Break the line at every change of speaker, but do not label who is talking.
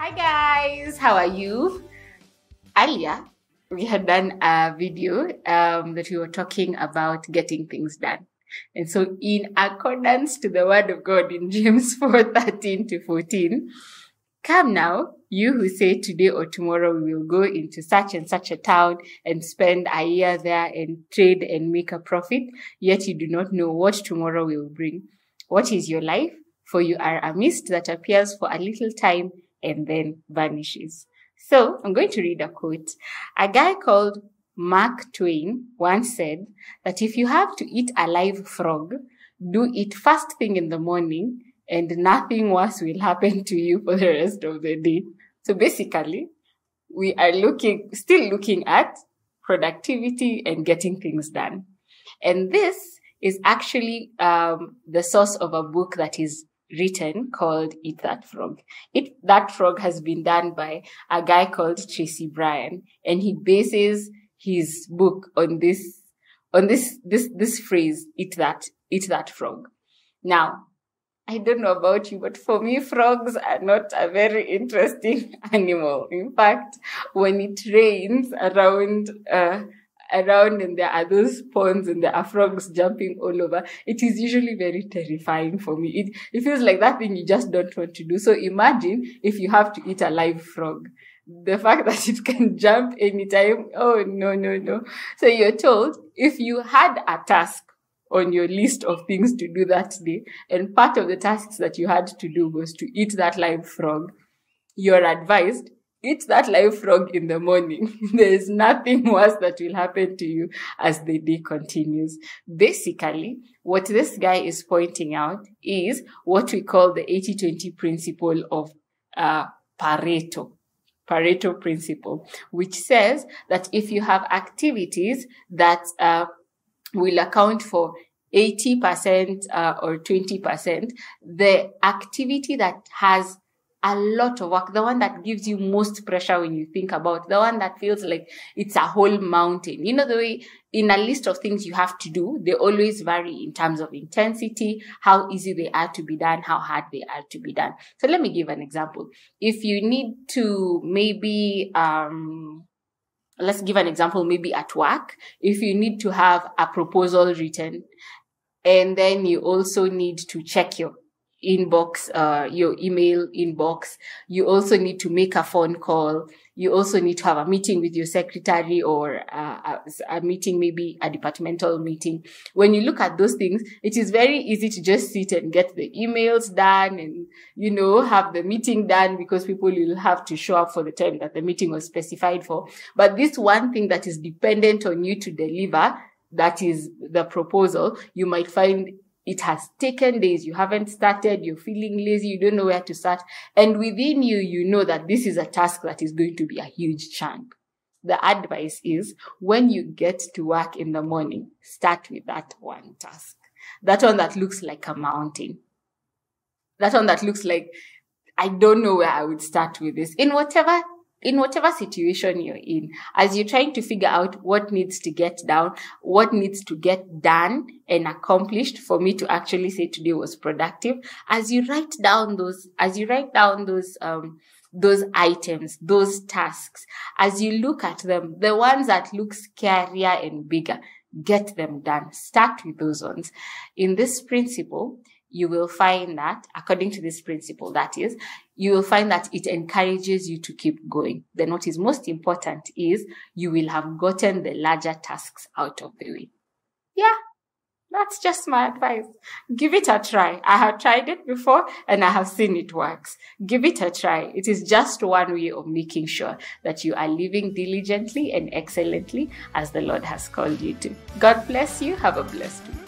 Hi guys, how are you? Earlier, we had done a video that we were talking about getting things done. And so in accordance to the word of God in James 4:13-14, come now, you who say today or tomorrow we will go into such and such a town and spend a year there and trade and make a profit, yet you do not know what tomorrow will bring. What is your life? For you are a mist that appears for a little time and then vanishes. So I'm going to read a quote. A guy called Mark Twain once said that if you have to eat a live frog, do it first thing in the morning and nothing worse will happen to you for the rest of the day. So basically, we are still looking at productivity and getting things done. And this is actually the source of a book that is written called Eat That Frog. Eat That Frog has been done by a guy called Tracy Bryan, and he bases his book on this phrase, eat that frog. Now, I don't know about you, but for me, frogs are not a very interesting animal. In fact, when it rains around and there are those ponds and there are frogs jumping all over, it is usually very terrifying for me. It feels like that thing you just don't want to do. So imagine if you have to eat a live frog. The fact that it can jump anytime, oh, no. So you're told if you had a task on your list of things to do that day, and part of the tasks that you had to do was to eat that live frog, you're advised, eat that live frog in the morning. There is nothing worse that will happen to you as the day continues. Basically, what this guy is pointing out is what we call the 80-20 principle of Pareto principle, which says that if you have activities that will account for 80% or 20%, the activity that has a lot of work, the one that gives you most pressure when you think about, the one that feels like it's a whole mountain. You know, the way in a list of things you have to do, they always vary in terms of intensity, how easy they are to be done, how hard they are to be done. So let me give an example. If you need to maybe, let's give an example, maybe at work, if you need to have a proposal written, and then you also need to check your inbox, your email inbox. You also need to make a phone call. You also need to have a meeting with your secretary or a meeting, maybe a departmental meeting. When you look at those things, it is very easy to just sit and get the emails done and, have the meeting done because people will have to show up for the time that the meeting was specified for. But this one thing that is dependent on you to deliver, that is the proposal, you might find it has taken days. You haven't started. You're feeling lazy. You don't know where to start. And within you, you know that this is a task that is going to be a huge chunk. The advice is when you get to work in the morning, start with that one task. That one that looks like a mountain. That one that looks like, I don't know where I would start with this. In whatever situation you're in, as you're trying to figure out what needs to get down, what needs to get done and accomplished for me to actually say today was productive, as you write down those items, those tasks, as you look at them, the ones that look scarier and bigger, get them done. Start with those ones. In this principle, you will find that, according to this principle, that is, you will find that it encourages you to keep going. Then what is most important is you will have gotten the larger tasks out of the way. Yeah, that's just my advice. Give it a try. I have tried it before and I have seen it works. Give it a try. It is just one way of making sure that you are living diligently and excellently as the Lord has called you to. God bless you. Have a blessed week.